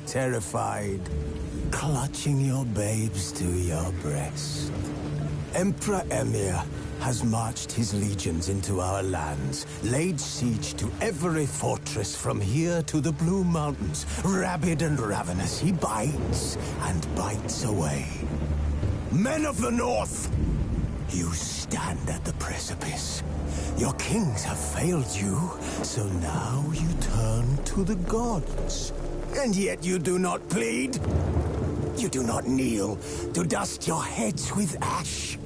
terrified, clutching your babes to your breast. Emperor Emir has marched his legions into our lands, laid siege to every fortress from here to the Blue Mountains. Rabid and ravenous, he bites and bites away. Men of the North, you stand at the precipice. Your kings have failed you, so now you turn to the gods. And yet you do not plead. You do not kneel to dust your heads with ash.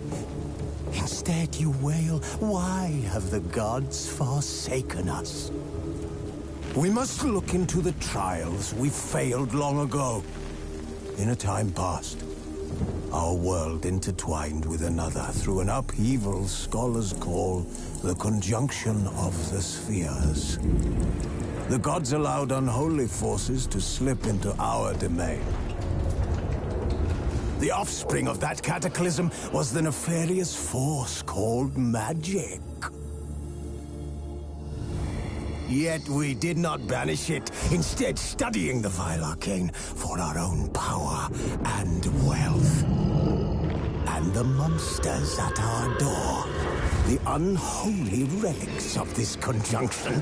Instead you wail, why have the gods forsaken us? We must look into the trials we failed long ago. In a time past, our world intertwined with another through an upheaval scholars call the conjunction of the spheres. The gods allowed unholy forces to slip into our domain. The offspring of that cataclysm was the nefarious force called magic. Yet we did not banish it, instead studying the vile arcane for our own power and wealth. And the monsters at our door, the unholy relics of this conjunction.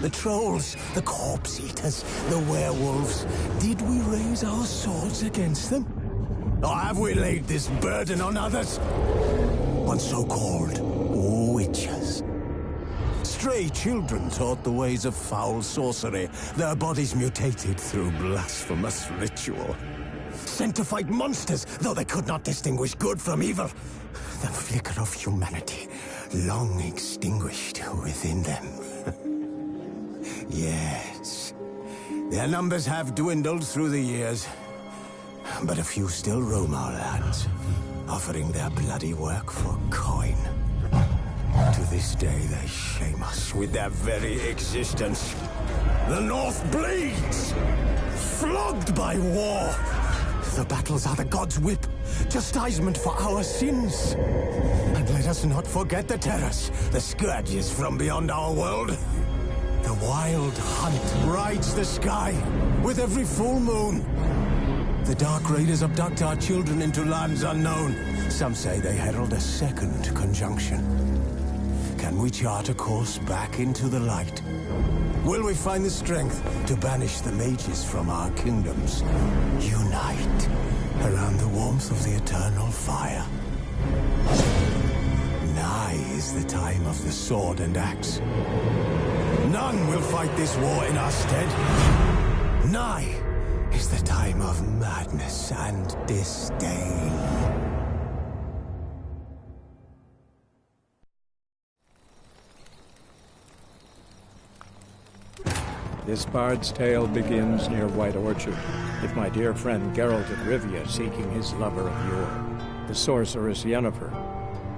The trolls, the corpse-eaters, the werewolves. Did we raise our swords against them? Or have we laid this burden on others? On so-called witches. Stray children taught the ways of foul sorcery, their bodies mutated through blasphemous ritual. Sent to fight monsters, though they could not distinguish good from evil. The flicker of humanity, long extinguished within them. Yes, their numbers have dwindled through the years, but a few still roam our lands, offering their bloody work for coin. To this day, they shame us with their very existence. The North bleeds, flogged by war. The battles are the gods' whip, chastisement for our sins. And let us not forget the terrors, the scourges from beyond our world. The wild hunt rides the sky with every full moon. The Dark Raiders abduct our children into lands unknown. Some say they herald a second conjunction. Can we chart a course back into the light? Will we find the strength to banish the mages from our kingdoms? Unite around the warmth of the eternal fire. Nigh is the time of the sword and axe. None will fight this war in our stead. Nigh is the time of madness and disdain. This bard's tale begins near White Orchard, with my dear friend Geralt of Rivia seeking his lover of yore, the sorceress Yennefer.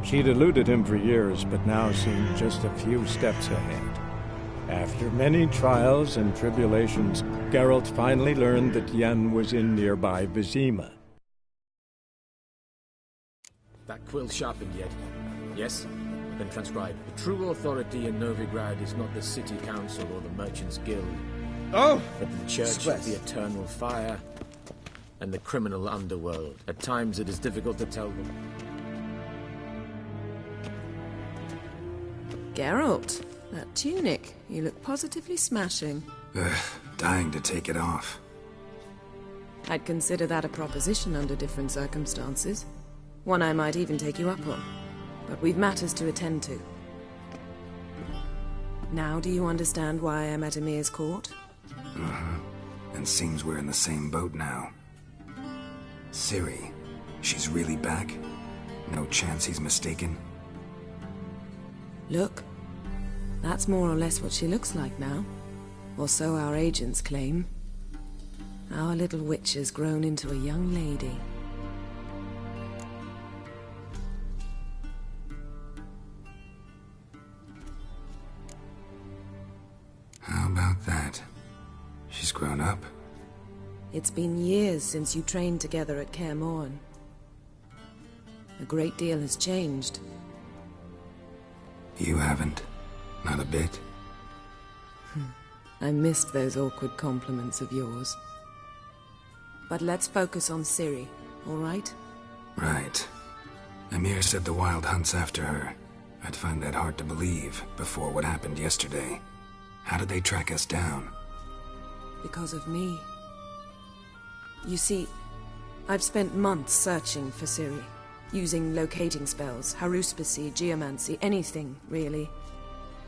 She'd eluded him for years, but now seemed just a few steps ahead. After many trials and tribulations, Geralt finally learned that Yen was in nearby Vizima. That quill sharpened yet? Yes? Then transcribe. The true authority in Novigrad is not the city council or the merchants' guild. Oh! But the church of the eternal fire and the criminal underworld. At times it is difficult to tell them. Geralt, that tunic. You look positively smashing. Dying to take it off. I'd consider that a proposition under different circumstances. One I might even take you up on. But we've matters to attend to. Now do you understand why I'm at Emir's court? And seems we're in the same boat now. Ciri, she's really back? No chance he's mistaken? Look, that's more or less what she looks like now. Or so our agents claim. Our little witch has grown into a young lady. How about that? She's grown up. It's been years since you trained together at Kaer Morhen. A great deal has changed. You haven't. Not a bit. I missed those awkward compliments of yours. But let's focus on Ciri, all right? Right. Emir said the Wild Hunt's after her. I'd find that hard to believe before what happened yesterday. How did they track us down? Because of me. You see, I've spent months searching for Ciri, using locating spells, haruspicy, geomancy, anything, really.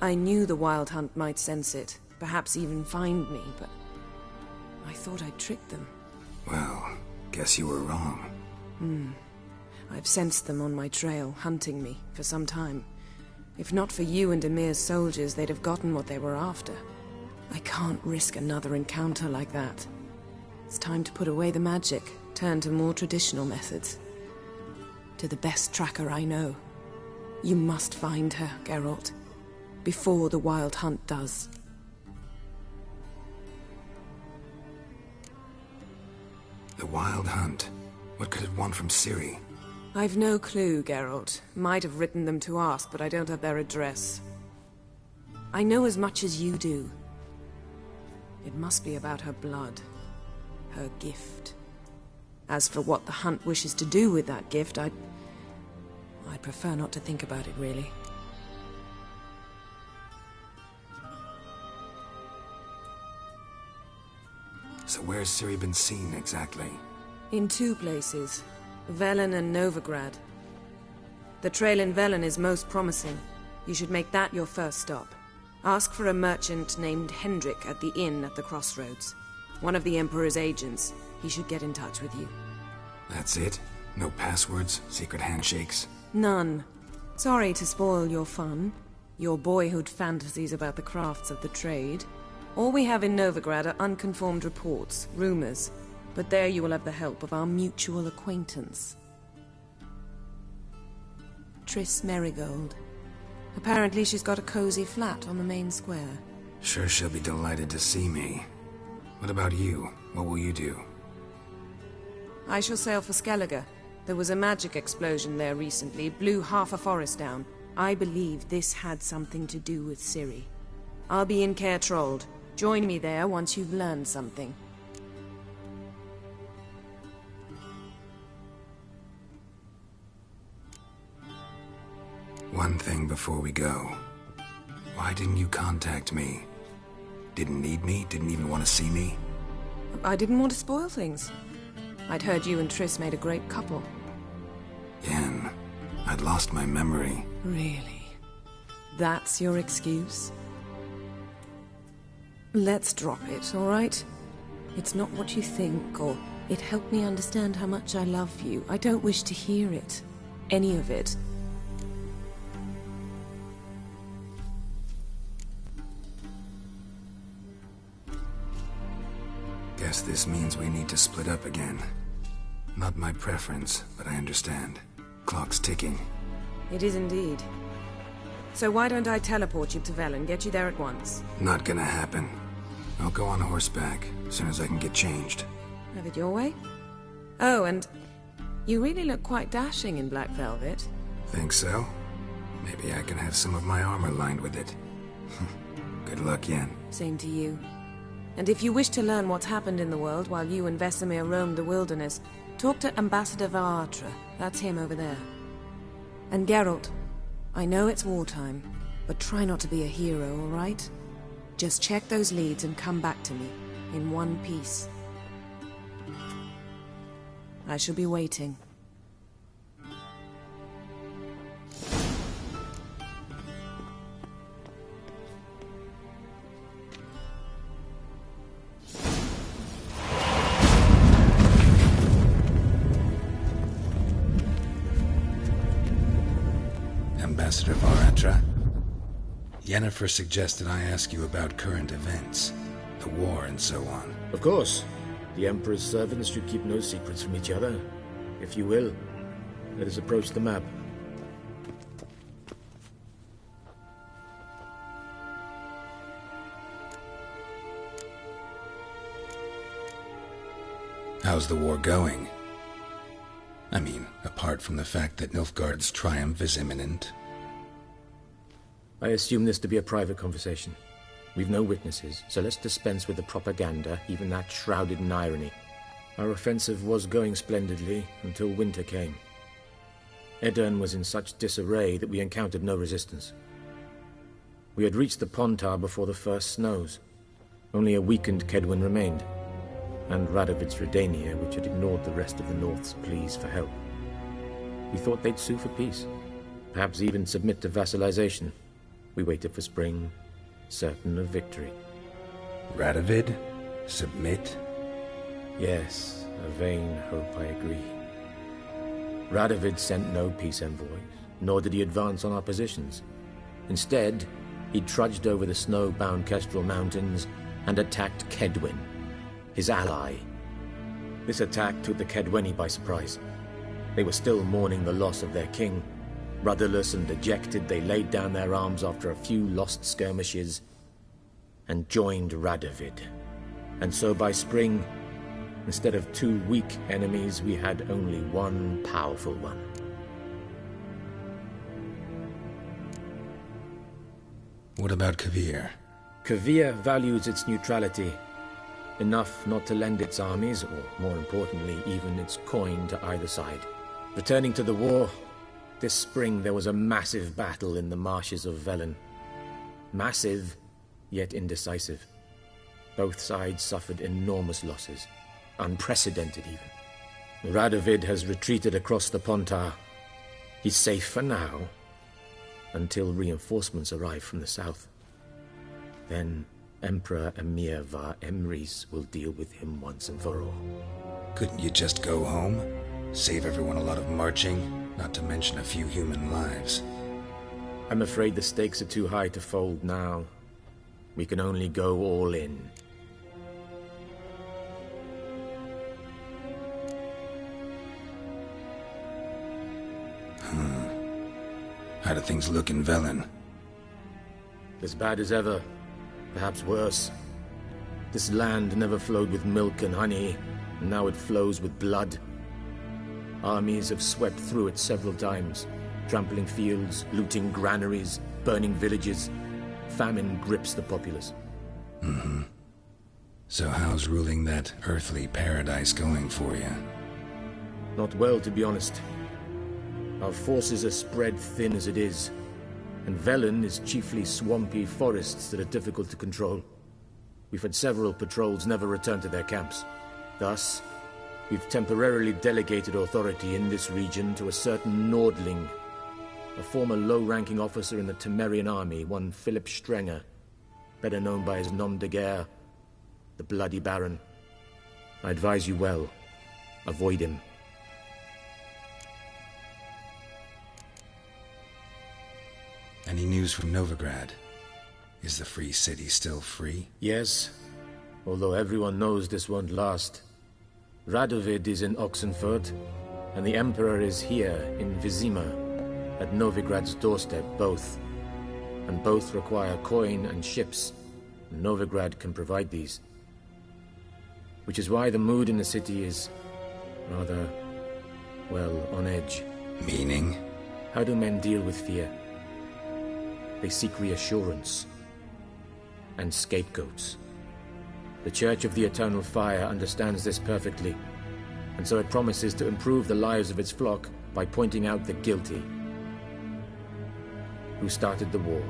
I knew the Wild Hunt might sense it, perhaps even find me, but I thought I'd tricked them. Well, guess you were wrong. I've sensed them on my trail, hunting me, for some time. If not for you and Emir's soldiers, they'd have gotten what they were after. I can't risk another encounter like that. It's time to put away the magic, turn to more traditional methods. To the best tracker I know. You must find her, Geralt. Before the Wild Hunt does. The Wild Hunt? What could it want from Ciri? I've no clue, Geralt. Might have written them to ask, but I don't have their address. I know as much as you do. It must be about her blood. Her gift. As for what the Hunt wishes to do with that gift, I'd prefer not to think about it, really. So where's Ciri been seen, exactly? In 2 places. Velen and Novigrad. The trail in Velen is most promising. You should make that your first stop. Ask for a merchant named Hendrik at the inn at the crossroads. One of the Emperor's agents. He should get in touch with you. That's it? No passwords? Secret handshakes? None. Sorry to spoil your fun. Your boyhood fantasies about the crafts of the trade. All we have in Novigrad are unconfirmed reports, rumors. But there you will have the help of our mutual acquaintance. Triss Merigold. Apparently she's got a cozy flat on the main square. Sure she'll be delighted to see me. What about you? What will you do? I shall sail for Skellige. There was a magic explosion there recently, blew half a forest down. I believe this had something to do with Ciri. I'll be in Caer Trold. Join me there once you've learned something. One thing before we go. Why didn't you contact me? Didn't need me? Didn't even want to see me? I didn't want to spoil things. I'd heard you and Triss made a great couple. Yen, I'd lost my memory. Really? That's your excuse? Let's drop it, all right? It's not what you think, or it helped me understand how much I love you. I don't wish to hear it. Any of it. Guess this means we need to split up again. Not my preference, but I understand. Clock's ticking. It is indeed. So why don't I teleport you to Velen, get you there at once? Not gonna happen. I'll go on horseback, as soon as I can get changed. Have it your way? Oh, and you really look quite dashing in black velvet. Think so? Maybe I can have some of my armor lined with it. Good luck, Yen. Same to you. And if you wish to learn what's happened in the world while you and Vesemir roamed the wilderness, talk to Ambassador Varatra. That's him over there. And Geralt, I know it's wartime, but try not to be a hero, all right? Just check those leads and come back to me, in one piece. I shall be waiting. Ambassador Varatra? Yennefer suggested I ask you about current events, the war and so on. Of course. The Emperor's servants should keep no secrets from each other. If you will, let us approach the map. How's the war going? I mean, apart from the fact that Nilfgaard's triumph is imminent. I assume this to be a private conversation. We've no witnesses, so let's dispense with the propaganda, even that shrouded in irony. Our offensive was going splendidly until winter came. Edirn was in such disarray that we encountered no resistance. We had reached the Pontar before the first snows. Only a weakened Kedwen remained, and Radovid's Redania, which had ignored the rest of the North's pleas for help. We thought they'd sue for peace, perhaps even submit to vassalization. We waited for spring, certain of victory. Radovid? Submit? Yes, a vain hope, I agree. Radovid sent no peace envoys, nor did he advance on our positions. Instead, he trudged over the snow-bound Kestrel Mountains and attacked Kedwen, his ally. This attack took the Kedweni by surprise. They were still mourning the loss of their king. Rudderless and dejected, they laid down their arms after a few lost skirmishes and joined Radovid. And so by spring, instead of 2 weak enemies, we had only one powerful one. What about Kavir? Kavir values its neutrality, enough not to lend its armies, or more importantly, even its coin to either side. Returning to the war, this spring there was a massive battle in the marshes of Velen. Massive, yet indecisive. Both sides suffered enormous losses, unprecedented even. Radovid has retreated across the Pontar. He's safe for now, until reinforcements arrive from the south. Then Emperor Emir var Emrys will deal with him once and for all. Couldn't you just go home? Save everyone a lot of marching, not to mention a few human lives. I'm afraid the stakes are too high to fold now. We can only go all in. How do things look in Velen? As bad as ever, perhaps worse. This land never flowed with milk and honey, and now it flows with blood. Armies have swept through it several times, trampling fields, looting granaries, burning villages. Famine grips the populace. So how's ruling that earthly paradise going for you? Not well, to be honest. Our forces are spread thin as it is, and Velen is chiefly swampy forests that are difficult to control. We've had several patrols never return to their camps. Thus, we've temporarily delegated authority in this region to a certain Nordling, a former low-ranking officer in the Temerian army, one Philip Strenger, better known by his nom de guerre, the Bloody Baron. I advise you well. Avoid him. Any news from Novigrad? Is the free city still free? Yes, although everyone knows this won't last. Radovid is in Oxenfurt, and the Emperor is here in Vizima, at Novigrad's doorstep, both. And both require coin and ships, and Novigrad can provide these. Which is why the mood in the city is rather, well, on edge. Meaning? How do men deal with fear? They seek reassurance and scapegoats. The Church of the Eternal Fire understands this perfectly, and so it promises to improve the lives of its flock by pointing out the guilty. Who started the war?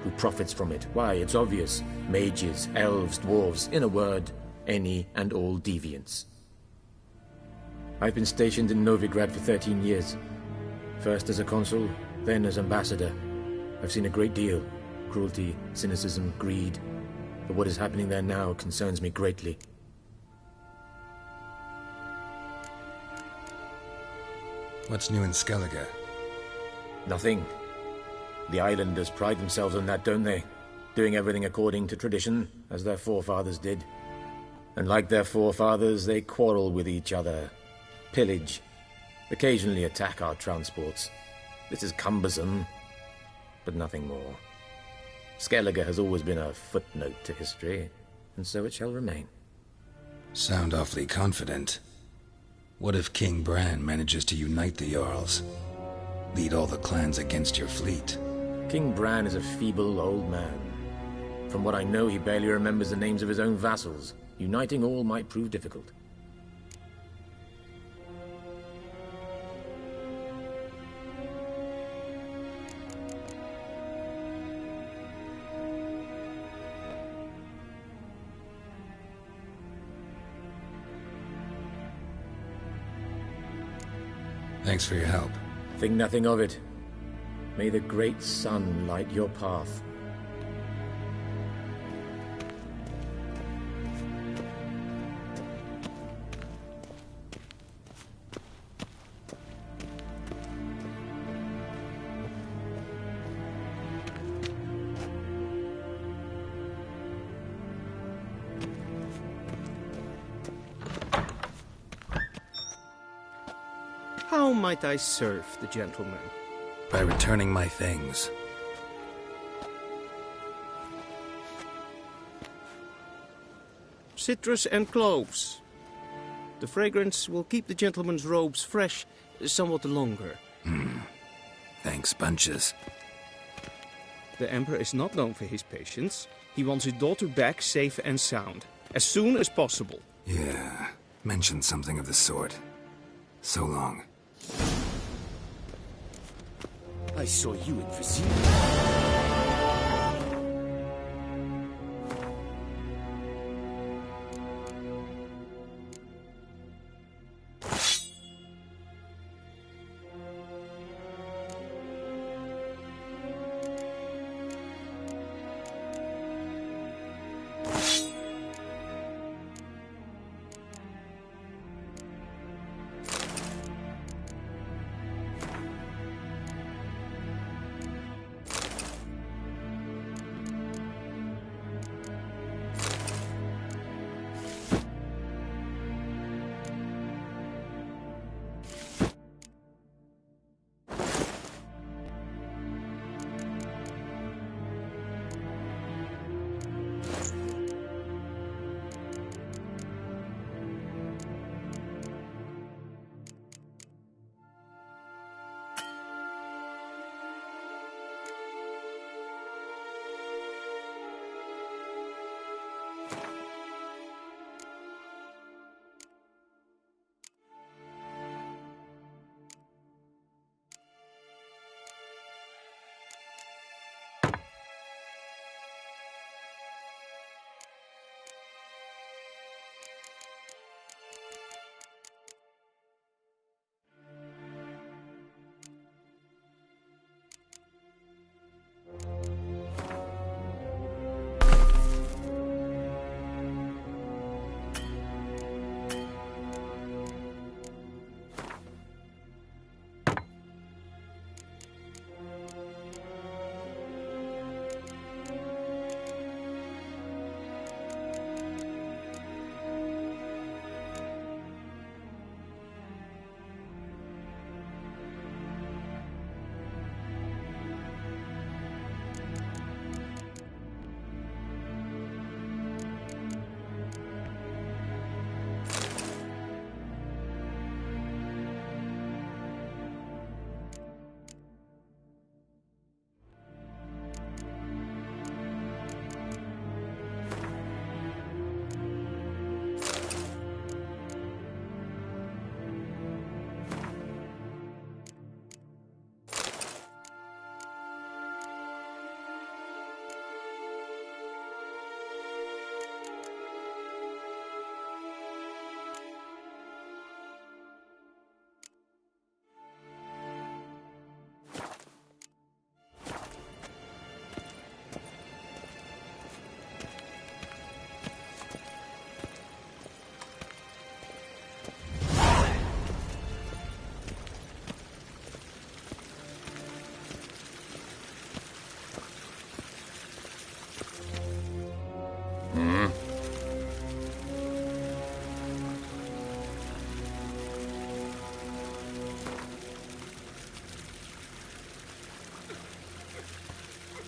Who profits from it? Why, it's obvious. Mages, elves, dwarves, in a word, any and all deviants. I've been stationed in Novigrad for 13 years. First as a consul, then as ambassador. I've seen a great deal. Cruelty, cynicism, greed. But what is happening there now concerns me greatly. What's new in Skellige? Nothing. The islanders pride themselves on that, don't they? Doing everything according to tradition, as their forefathers did. And like their forefathers, they quarrel with each other, pillage, occasionally attack our transports. This is cumbersome, but nothing more. Skellige has always been a footnote to history, and so it shall remain. Sound awfully confident. What if King Bran manages to unite the Jarls? Lead all the clans against your fleet? King Bran is a feeble old man. From what I know, he barely remembers the names of his own vassals. Uniting all might prove difficult. Thanks for your help. Think nothing of it. May the great sun light your path. How might I serve the gentleman? By returning my things. Citrus and cloves. The fragrance will keep the gentleman's robes fresh somewhat longer. Thanks, bunches. The Emperor is not known for his patience. He wants his daughter back safe and sound, as soon as possible. Yeah, mentioned something of the sort. So long. I saw you in Vizier.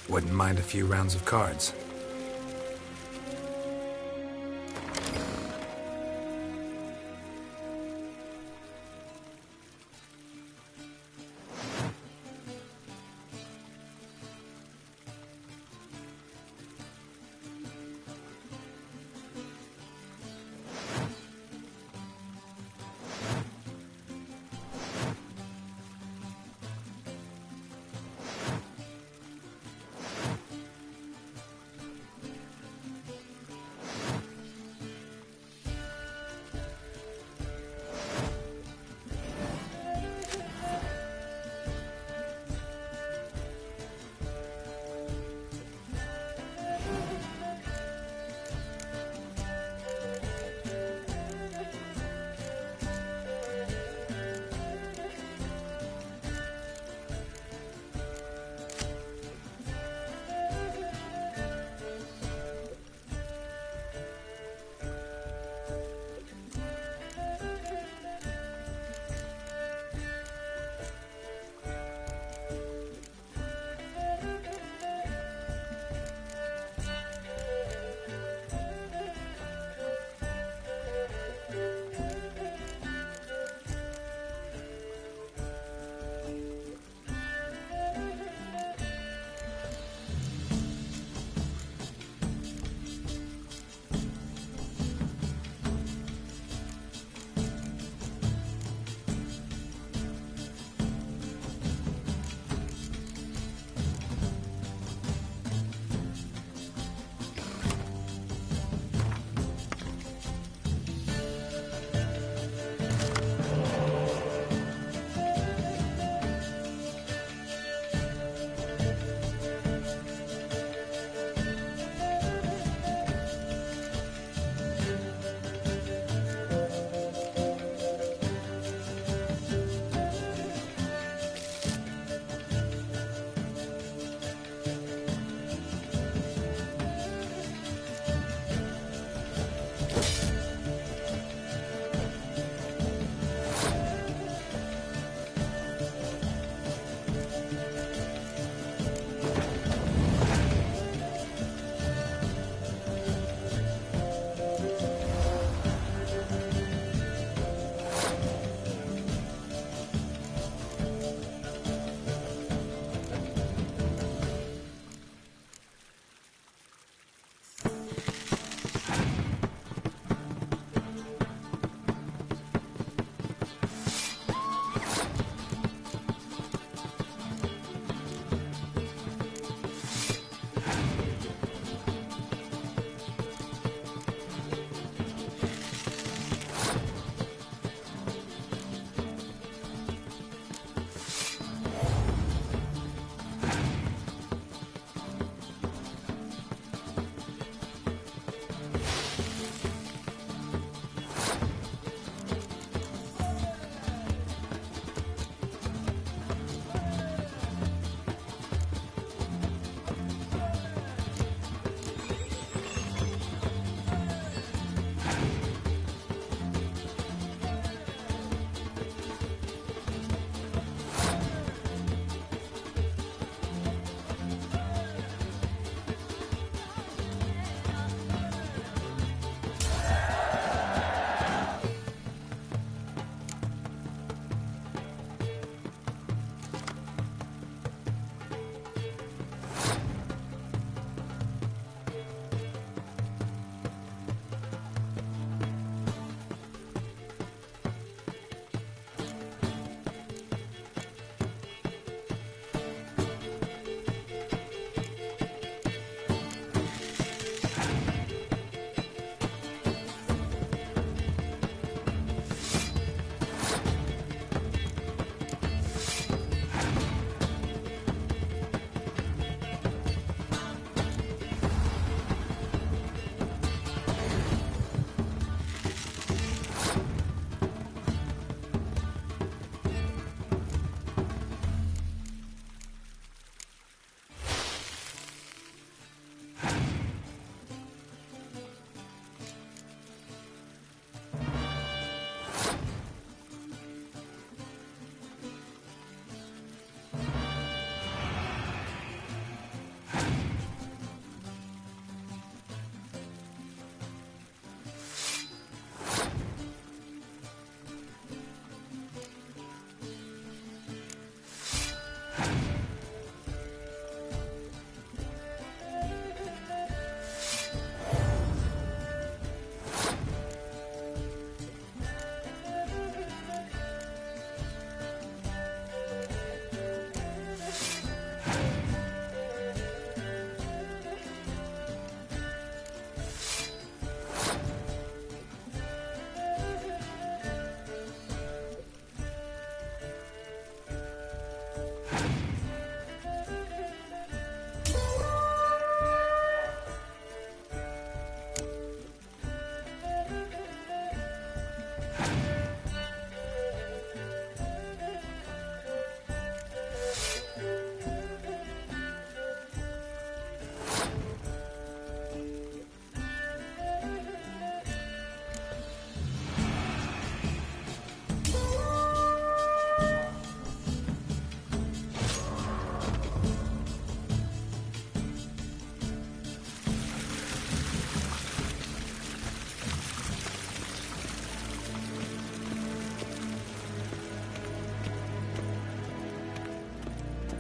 Wouldn't mind a few rounds of cards.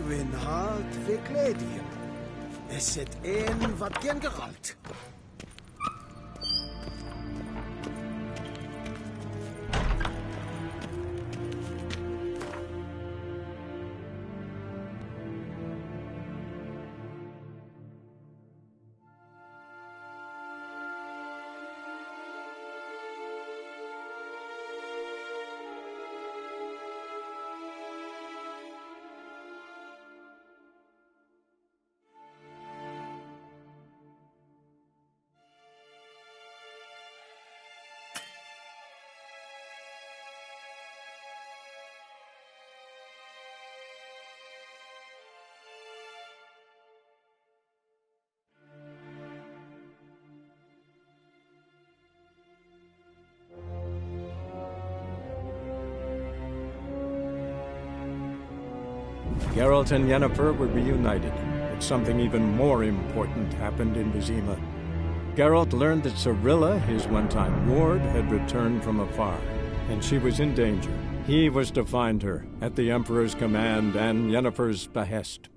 Win hart vi kledien. Er zit in wat gen geralt. Geralt and Yennefer were reunited, but something even more important happened in Vizima. Geralt learned that Cirilla, his one-time ward, had returned from afar, and she was in danger. He was to find her, at the Emperor's command and Yennefer's behest.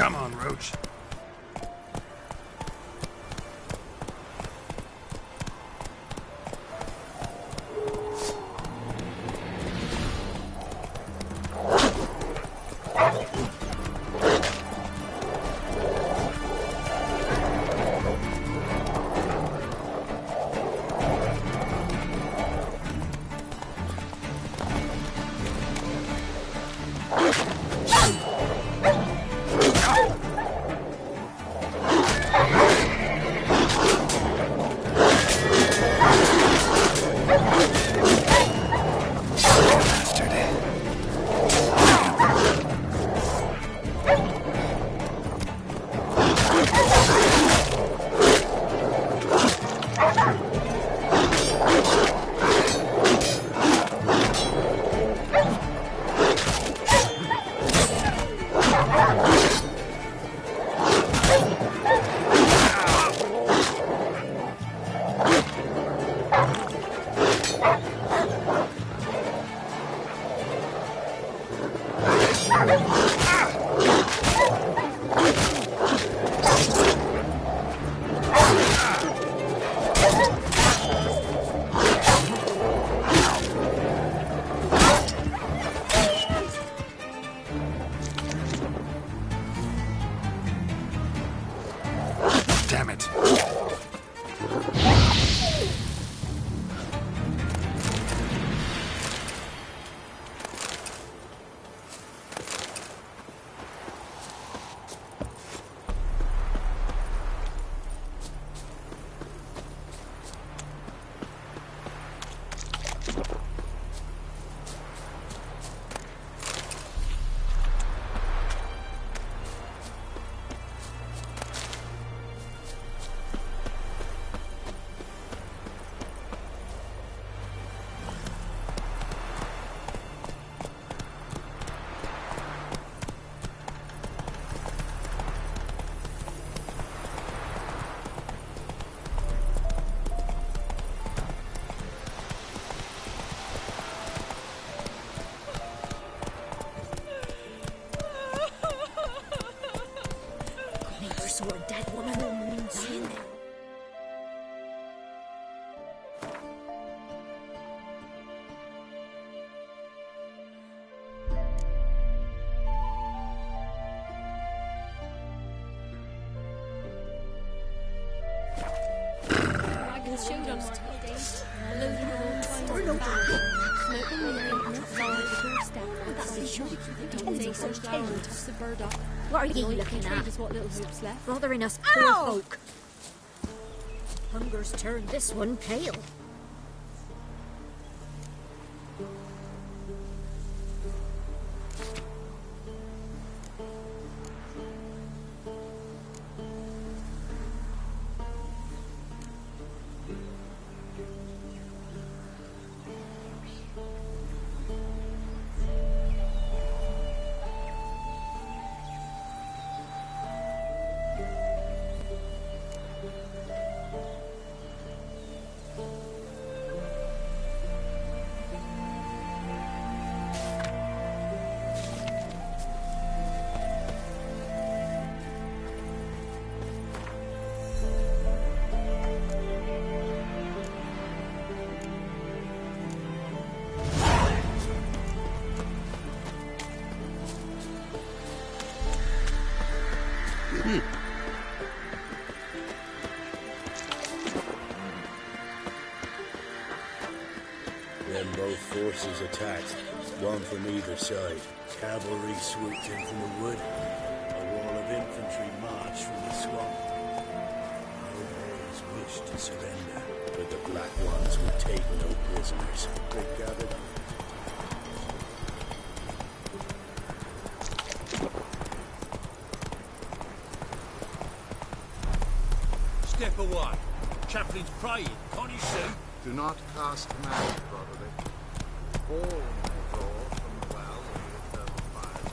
Come on, Roach. Damn it. Saw a dead woman. Lying there. What are you looking at? Bothering us poor folk. Hunger's turned this one pale. Then both forces attacked, one from either side. Cavalry swooped in from the wood. A wall of infantry marched from the swamp. Our boys wished to surrender, but the Black Ones would take no prisoners. They gathered Step away. Chaplain's praying. Can't you see? Do not cast magic, brotherly. All may draw from the well of the eternal fires.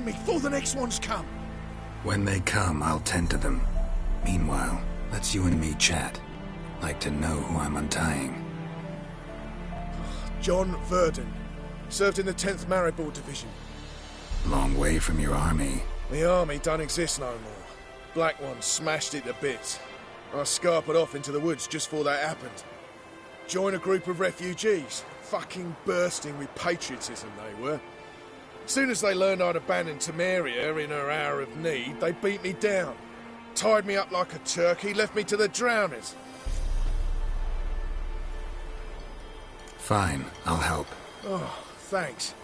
me before the next ones come. When they come, I'll tend to them. Meanwhile, let's you and me chat. Like to know who I'm untying. John Verdon. Served in the 10th Maribor Division. Long way from your army. The army don't exist no more. Black Ones smashed it to bits. I scarpered off into the woods just before that happened. Joined a group of refugees. Fucking bursting with patriotism they were. As soon as they learned I'd abandoned Temeria in her hour of need, they beat me down. Tied me up like a turkey, left me to the drowners. Fine, I'll help. Oh, thanks.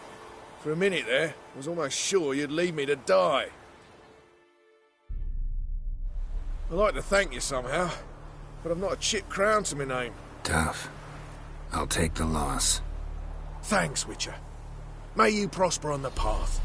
For a minute there, I was almost sure you'd leave me to die. I'd like to thank you somehow, but I've not a chip crown to my name. Tough. I'll take the loss. Thanks, Witcher. May you prosper on the path.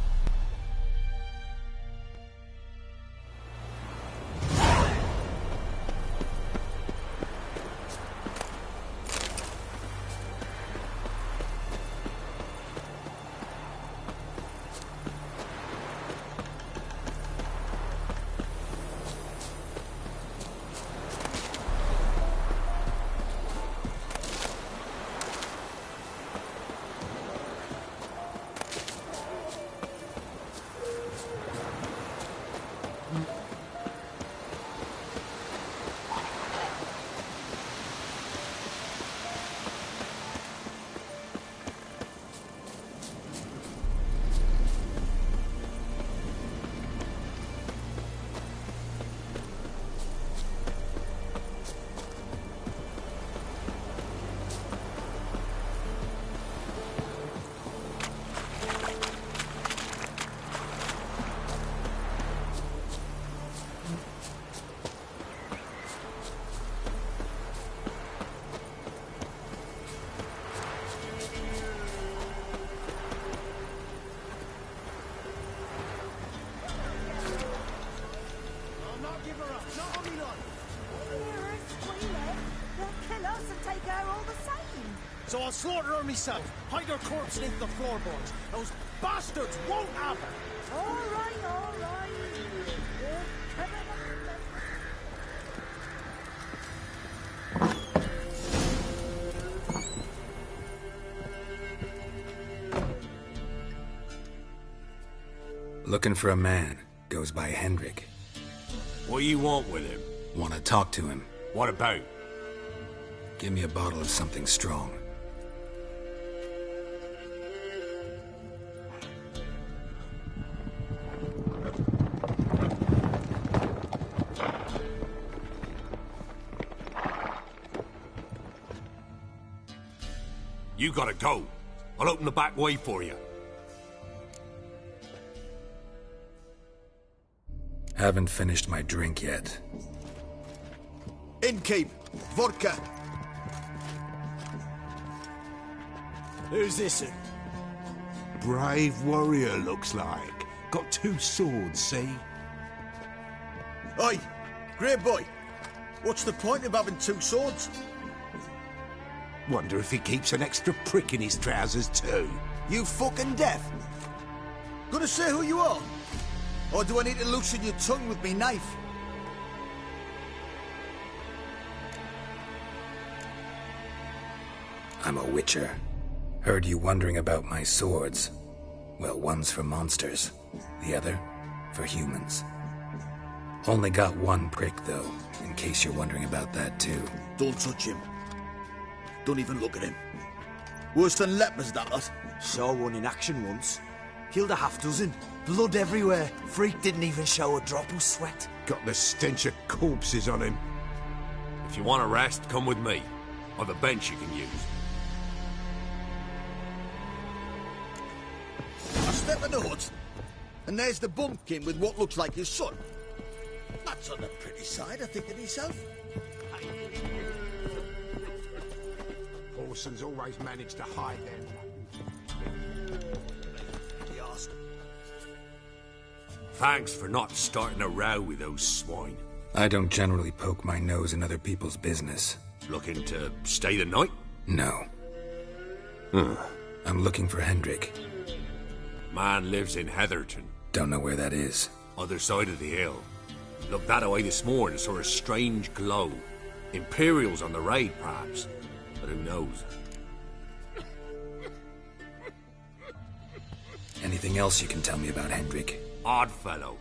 So I'll slaughter her myself, hide her corpse into the floorboards. Those bastards won't have her! All right, all right. Looking for a man. Goes by Hendrik. What do you want with him? Want to talk to him. What about? Give me a bottle of something strong. You gotta go. I'll open the back way for you. Haven't finished my drink yet. Innkeep, vodka. Who's this? Brave warrior, looks like. Got 2 swords, see? Oi, great boy. What's the point of having 2 swords? Wonder if he keeps an extra prick in his trousers too. You fucking deaf? Gonna say who you are? Or do I need to loosen your tongue with me knife? I'm a witcher. Heard you wondering about my swords. Well, one's for monsters, the other for humans. Only got 1 prick, though, in case you're wondering about that, too. Don't touch him. Don't even look at him. Worse than lepers, that lot. Saw one in action once. Killed a half-dozen. Blood everywhere. Freak didn't even show a drop of sweat. Got the stench of corpses on him. If you want a rest, come with me. Or the bench you can use. I step in the hut, and there's the bumpkin with what looks like his son. That's on the pretty side, I think to myself. Orson's always managed to hide them. Thanks for not starting a row with those swine. I don't generally poke my nose in other people's business. Looking to stay the night? No. I'm looking for Hendrik. Man lives in Heatherton. Don't know where that is. Other side of the hill. Looked that away this morning, saw a strange glow. Imperials on the raid, perhaps. But who knows? Anything else you can tell me about Hendrik? Odd fellow.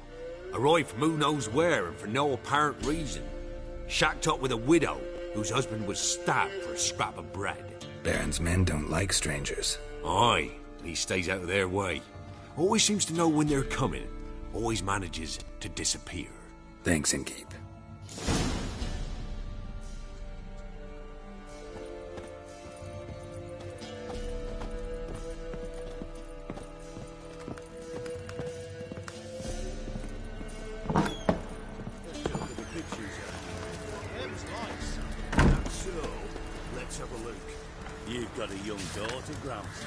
Arrived from who knows where and for no apparent reason. Shacked up with a widow whose husband was stabbed for a scrap of bread. Baron's men don't like strangers. Aye, he stays out of their way. Always seems to know when they're coming. Always manages to disappear. Thanks, Innkeep. You've got a young daughter, Gramps.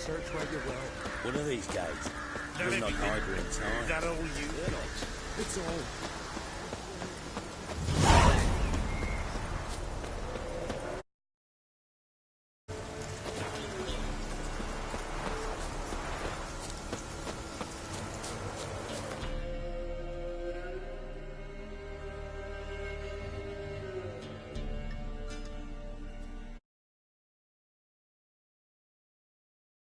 Search where you will. One of these guys. You're not hiding in time. That all you? It's all